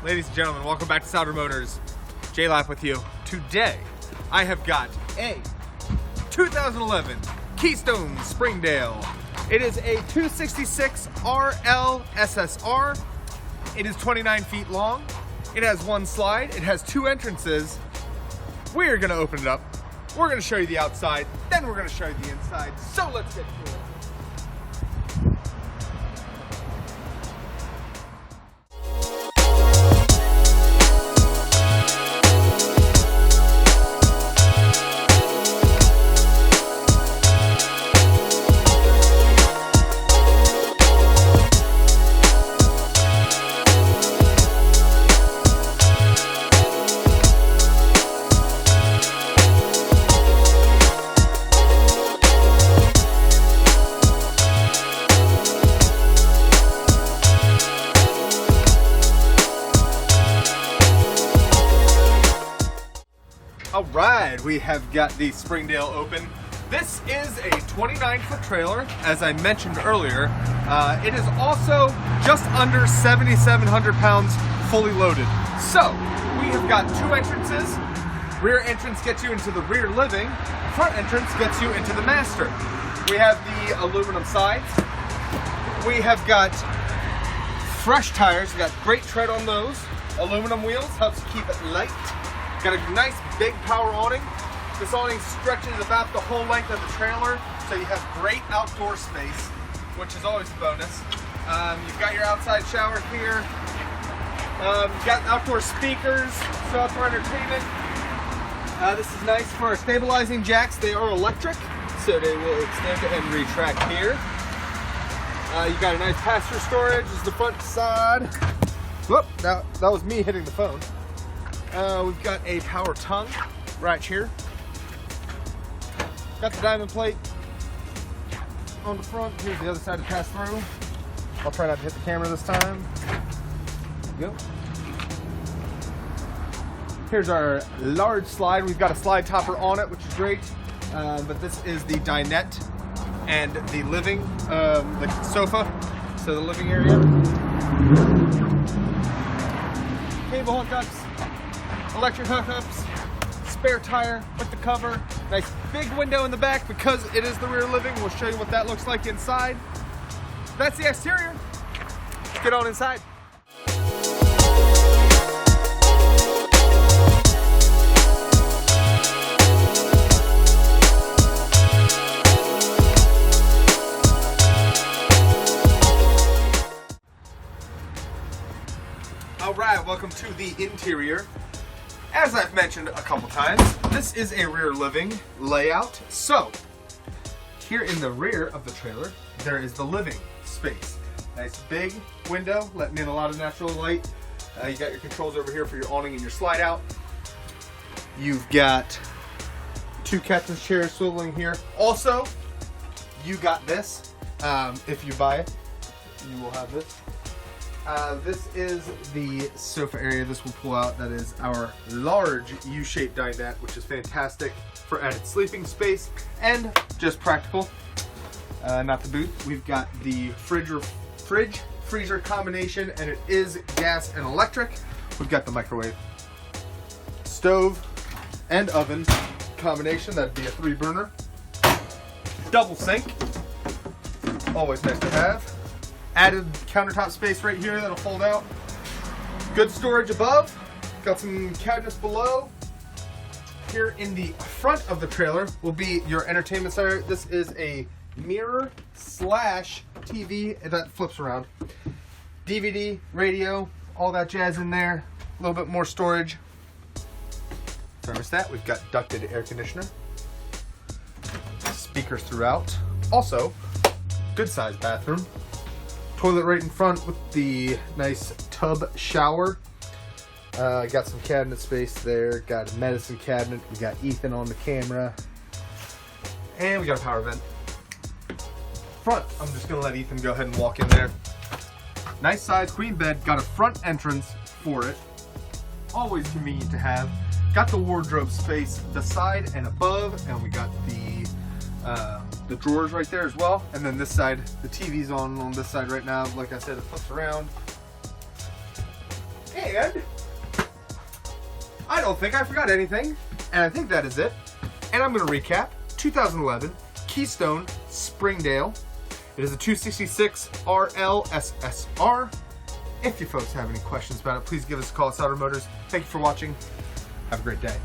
Ladies and gentlemen, welcome back to Souder Motors. J-Lap with you. Today, I have got a 2011 Keystone Springdale. It is a 266RLSSR. It is 29 feet long. It has one slide. It has two entrances. We're gonna open it up. We're gonna show you the outside, then we're gonna show you the inside. So let's get to it. All right, we have got the Springdale open. This is a 29-foot trailer, as I mentioned earlier. It is also just under 7,700 pounds fully loaded. So, we have got two entrances. Rear entrance gets you into the rear living. Front entrance gets you into the master. We have the aluminum sides. We have got fresh tires. We got great tread on those. Aluminum wheels helps keep it light. Got a nice big power awning. This awning stretches about the whole length of the trailer, so you have great outdoor space, which is always a bonus. You've got your outside shower here. You've got outdoor speakers, so outdoor entertainment. This is nice for our stabilizing jacks. They are electric, so they will extend and retract here. You've got a nice passenger storage. This is the front side. Whoop, that was me hitting the phone. We've got a power tongue right here. Got the diamond plate on the front. Here's the other side to pass through. I'll try not to hit the camera this time. There you go. Here's our large slide. We've got a slide topper on it, which is great. But this is the dinette and the living, the sofa. So the living area. Cable hookups. Electric hookups, spare tire with the cover, nice big window in the back because it is the rear living. We'll show you what that looks like inside. That's the exterior. Let's get on inside. All right, welcome to the interior. As I've mentioned a couple times, this is a rear living layout. So, here in the rear of the trailer, there is the living space. Nice big window, letting in a lot of natural light. You got your controls over here for your awning and your slide out. You've got two captain's chairs swiveling here. Also, you got this. If you buy it, you will have this. This is the sofa area. This will pull out. That is our large U-shaped dinette, which is fantastic for added sleeping space and just practical. Not the booth. We've got the fridge freezer combination, and it is gas and electric. We've got the microwave, stove, and oven combination. That'd be a 3-burner. Double sink. Always nice to have. Added countertop space right here that'll fold out. Good storage above. Got some cabinets below. Here in the front of the trailer will be your entertainment center. This is a mirror / TV that flips around. DVD, radio, all that jazz in there. A little bit more storage. Thermostat. We've got ducted air conditioner. Speakers throughout. Also, good sized bathroom. Toilet right in front with the nice tub shower. Got some cabinet space there. Got a medicine cabinet. We got Ethan on the camera. And we got a power vent. Front, I'm just going to let Ethan go ahead and walk in there. Nice size queen bed. Got a front entrance for it. Always convenient to have. Got the wardrobe space the side and above. And we got the drawers right there as well. And then this side, the TV's on this side right now. Like I said, it flips around. And I don't think I forgot anything. And I think that is it. And I'm going to recap 2011 Keystone Springdale. It is a 266RLSSR. If you folks have any questions about it, please give us a call at Sauter Motors. Thank you for watching. Have a great day.